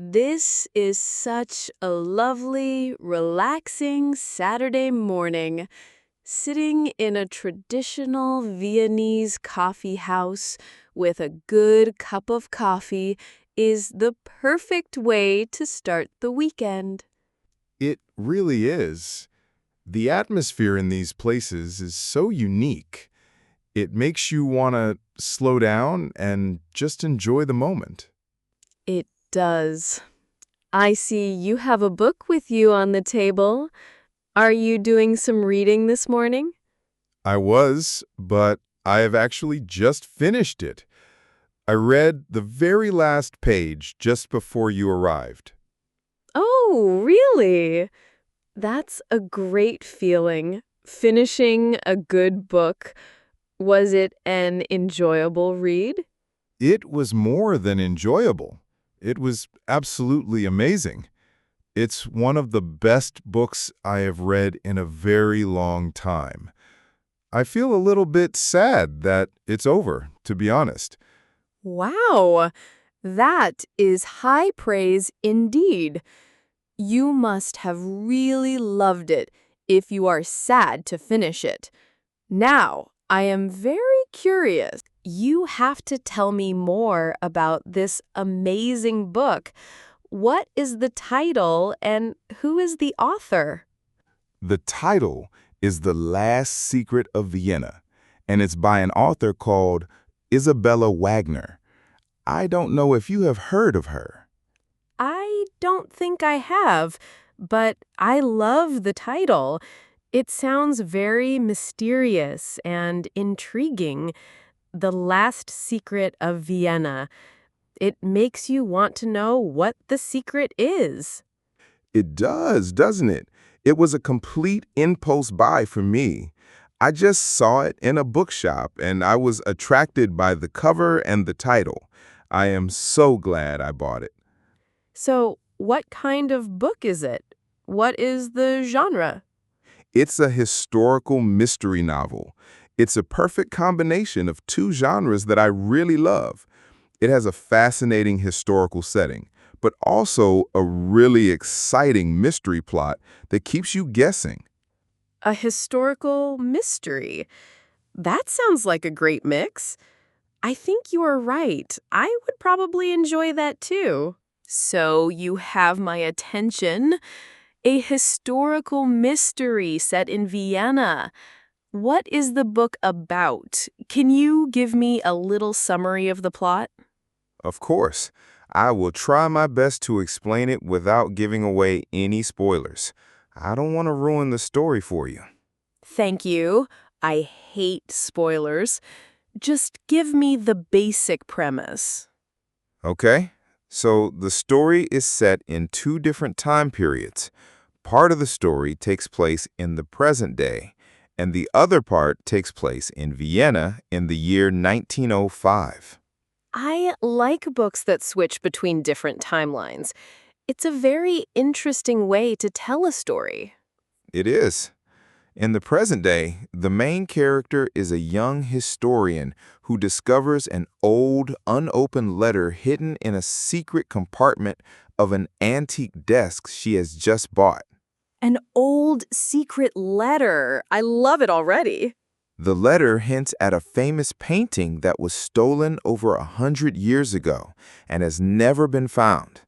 This is such a lovely, relaxing Saturday morning. Sitting in a traditional Viennese coffee house with a good cup of coffee is the perfect way to start the weekend. It really is. The atmosphere in these places is so unique. It makes you want to slow down and just enjoy the moment. It does. I see you have a book with you on the table. Are you doing some reading this morning? I was, but I have actually just finished it. I read the very last page just before you arrived. Oh, really? That's a great feeling. Finishing a good book. Was it an enjoyable read? It was more than enjoyable. It was absolutely amazing. It's one of the best books I have read in a very long time. I feel a little bit sad that it's over, to be honest. Wow, that is high praise indeed. You must have really loved it if you are sad to finish it. Now, I am very curious. You have to tell me more about this amazing book. What is the title and who is the author? The title is The Last Secret of Vienna, and it's by an author called Isabella Wagner. I don't know if you have heard of her. I don't think I have, but I love the title. It sounds very mysterious and intriguing. The Last Secret of Vienna. It makes you want to know what the secret is. It does, doesn't it? It was a complete impulse buy for me. I just saw it in a bookshop and I was attracted by the cover and the title. I am so glad I bought it. So, what kind of book is it? What is the genre? It's a historical mystery novel. It's a perfect combination of two genres that I really love. It has a fascinating historical setting, but also a really exciting mystery plot that keeps you guessing. A historical mystery. That sounds like a great mix. I think you are right. I would probably enjoy that too. So you have my attention. A historical mystery set in Vienna. What is the book about? Can you give me a little summary of the plot? Of course, I will try my best to explain it without giving away any spoilers. I don't want to ruin the story for you. Thank you. I hate spoilers. Just give me the basic premise. Okay? So the story is set in two different time periods. Part of the story takes place in the present day, and the other part takes place in Vienna in the year 1905. I like books that switch between different timelines. It's a very interesting way to tell a story. It is. In the present day, the main character is a young historian who discovers an old, unopened letter hidden in a secret compartment of an antique desk she has just bought. An old secret letter. I love it already. The letter hints at a famous painting that was stolen over 100 years ago and has never been found.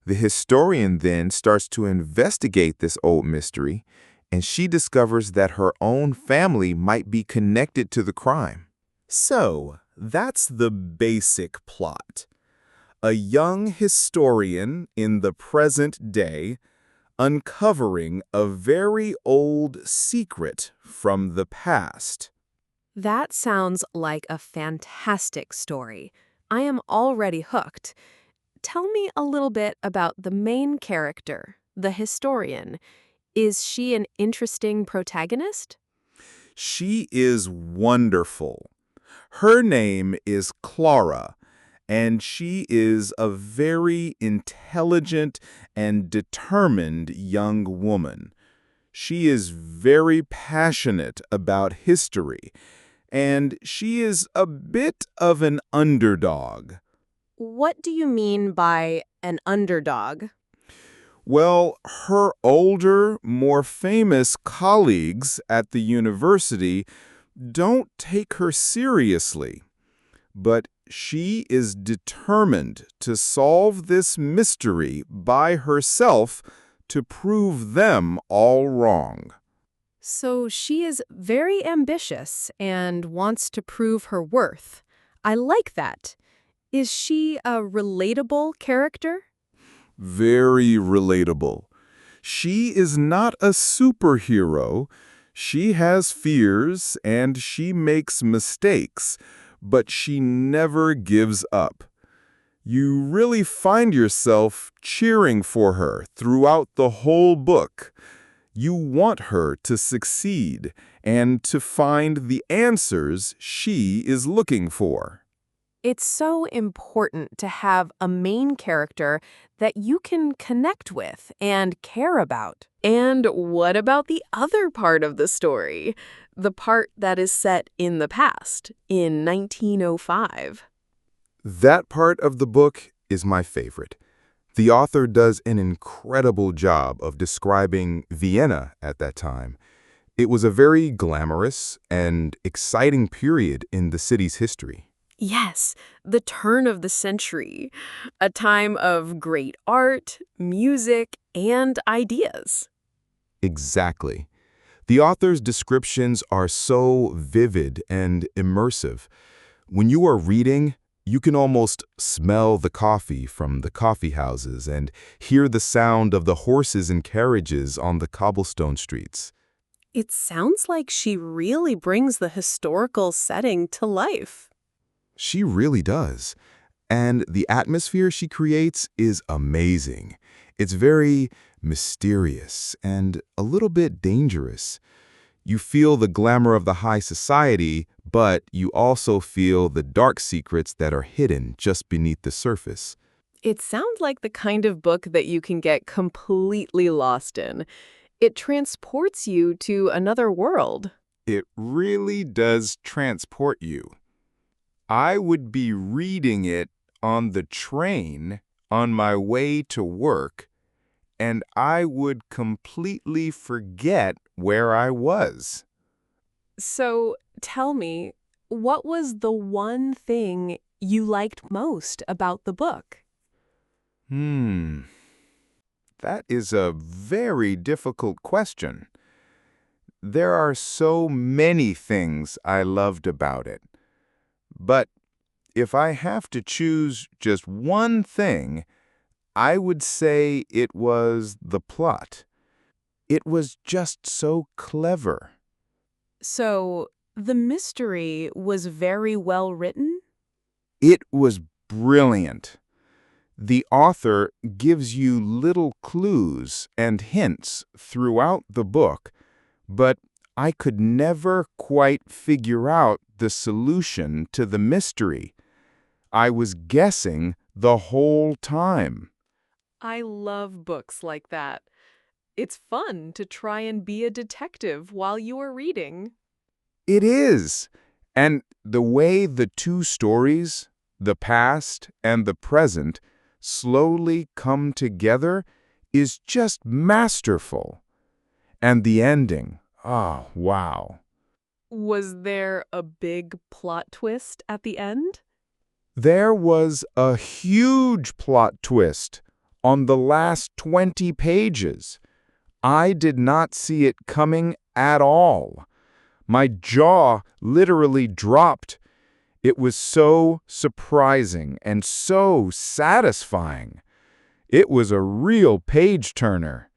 The historian then starts to investigate this old mystery, and she discovers that her own family might be connected to the crime. So, that's the basic plot. A young historian in the present day uncovering a very old secret from the past. That sounds like a fantastic story. I am already hooked. Tell me a little bit about the main character, the historian. Is she an interesting protagonist? She is wonderful. Her name is Clara, and she is a very intelligent and determined young woman. She is very passionate about history, and she is a bit of an underdog. What do you mean by an underdog? Well, her older, more famous colleagues at the university don't take her seriously. But she is determined to solve this mystery by herself to prove them all wrong. So she is very ambitious and wants to prove her worth. I like that. Is she a relatable character? Very relatable. She is not a superhero. She has fears and she makes mistakes, but she never gives up. You really find yourself cheering for her throughout the whole book. You want her to succeed and to find the answers she is looking for. It's so important to have a main character that you can connect with and care about. And what about the other part of the story? The part that is set in the past, in 1905. That part of the book is my favorite. The author does an incredible job of describing Vienna at that time. It was a very glamorous and exciting period in the city's history. Yes, the turn of the century, a time of great art, music, and ideas. Exactly. The author's descriptions are so vivid and immersive. When you are reading, you can almost smell the coffee from the coffee houses and hear the sound of the horses and carriages on the cobblestone streets. It sounds like she really brings the historical setting to life. She really does. And the atmosphere she creates is amazing. It's very mysterious and a little bit dangerous. You feel the glamour of the high society, but you also feel the dark secrets that are hidden just beneath the surface. It sounds like the kind of book that you can get completely lost in. It transports you to another world. It really does transport you. I would be reading it on the train on my way to work, and I would completely forget where I was. So tell me, what was the one thing you liked most about the book? Hmm, that is a very difficult question. There are so many things I loved about it. But if I have to choose just one thing, I would say it was the plot. It was just so clever. So the mystery was very well written? It was brilliant. The author gives you little clues and hints throughout the book, but I could never quite figure out the solution to the mystery. I was guessing the whole time. I love books like that. It's fun to try and be a detective while you are reading. It is. And the way the two stories, the past and the present, slowly come together is just masterful. And the ending, oh, wow. Was there a big plot twist at the end? There was a huge plot twist on the last 20 pages. I did not see it coming at all. My jaw literally dropped. It was so surprising and so satisfying. It was a real page-turner.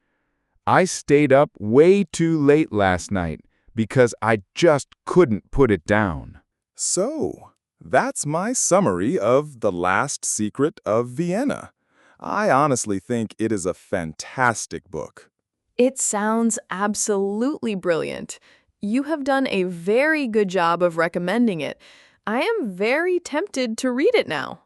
I stayed up way too late last night because I just couldn't put it down. So, that's my summary of The Last Secret of Vienna. I honestly think it is a fantastic book. It sounds absolutely brilliant. You have done a very good job of recommending it. I am very tempted to read it now.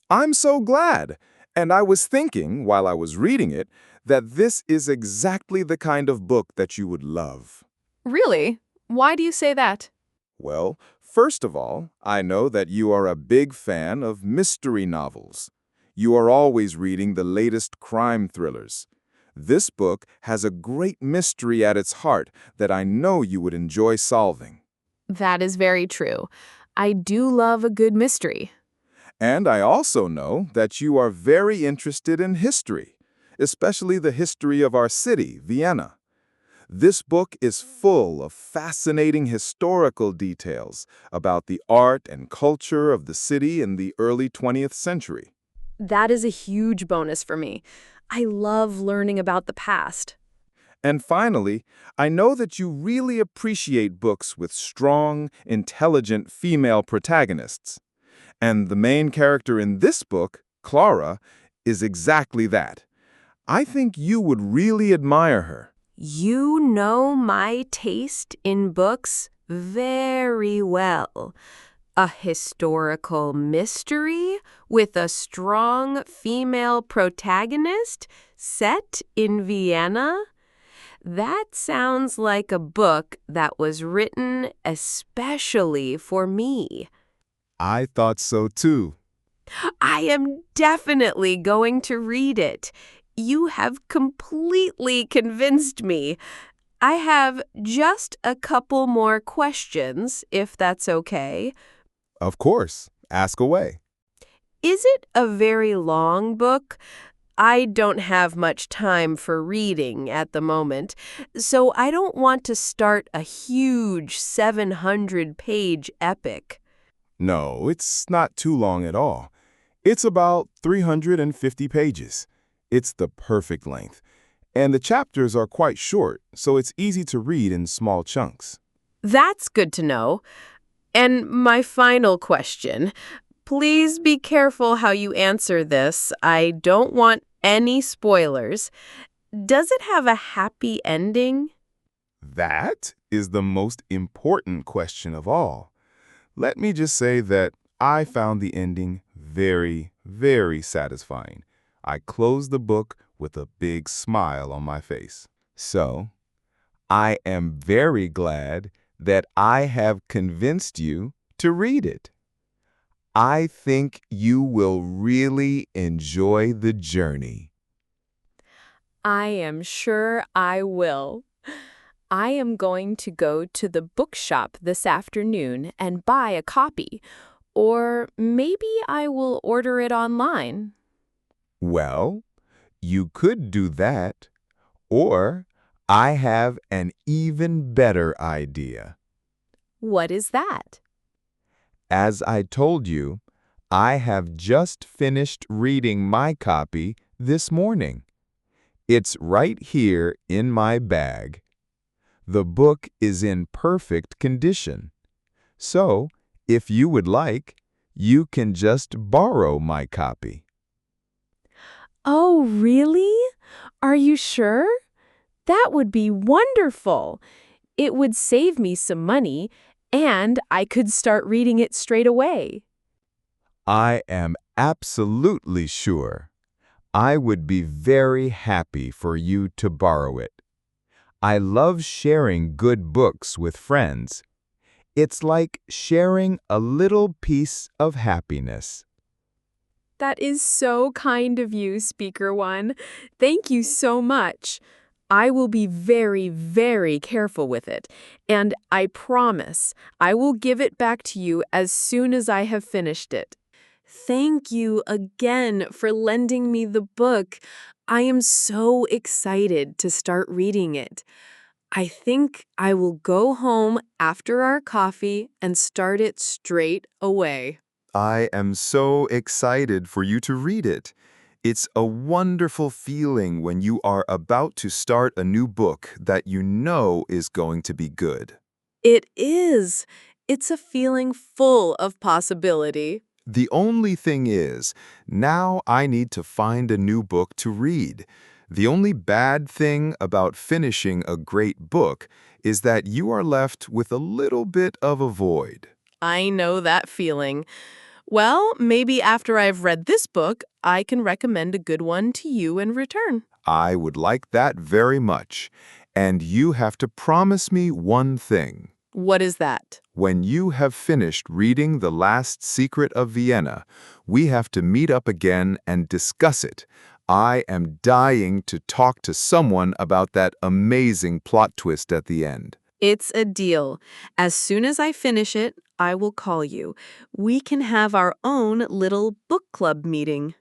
I'm so glad. And I was thinking, while I was reading it, that this is exactly the kind of book that you would love. Really? Why do you say that? Well, First of all, I know that you are a big fan of mystery novels. You are always reading the latest crime thrillers. This book has a great mystery at its heart that I know you would enjoy solving. That is very true. I do love a good mystery. And I also know that you are very interested in history, especially the history of our city, Vienna. This book is full of fascinating historical details about the art and culture of the city in the early 20th century. That is a huge bonus for me. I love learning about the past. And finally, I know that you really appreciate books with strong, intelligent female protagonists. And the main character in this book, Clara, is exactly that. I think you would really admire her. You know my taste in books very well. A historical mystery with a strong female protagonist set in Vienna? That sounds like a book that was written especially for me. I thought so too. I am definitely going to read it. You have completely convinced me. I have just a couple more questions, if that's okay. Of course, ask away. Is it a very long book? I don't have much time for reading at the moment, so I don't want to start a huge 700-page epic. No, it's not too long at all. It's about 350 pages. It's the perfect length. And the chapters are quite short, so it's easy to read in small chunks. That's good to know. And my final question. Please be careful how you answer this. I don't want any spoilers. Does it have a happy ending? That is the most important question of all. Let me just say that I found the ending very, very satisfying. I closed the book with a big smile on my face. So, I am very glad that I have convinced you to read it. I think you will really enjoy the journey. I am sure I will. I am going to go to the bookshop this afternoon and buy a copy, or maybe I will order it online. Well, you could do that, or I have an even better idea. What is that? As I told you, I have just finished reading my copy this morning. It's right here in my bag. The book is in perfect condition. So, if you would like, you can just borrow my copy. Oh, really? Are you sure? That would be wonderful. It would save me some money, and I could start reading it straight away. I am absolutely sure. I would be very happy for you to borrow it. I love sharing good books with friends. It's like sharing a little piece of happiness. That is so kind of you, Speaker One. Thank you so much. I will be very, very careful with it, and I promise I will give it back to you as soon as I have finished it. Thank you again for lending me the book. I am so excited to start reading it. I think I will go home after our coffee and start it straight away. I am so excited for you to read it. It's a wonderful feeling when you are about to start a new book that you know is going to be good. It is. It's a feeling full of possibility. The only thing is, now I need to find a new book to read. The only bad thing about finishing a great book is that you are left with a little bit of a void. I know that feeling. Well, maybe after I've read this book, I can recommend a good one to you in return. I would like that very much. And you have to promise me one thing. What is that? When you have finished reading The Last Secret of Vienna, we have to meet up again and discuss it. I am dying to talk to someone about that amazing plot twist at the end. It's a deal. As soon as I finish it, I will call you. We can have our own little book club meeting.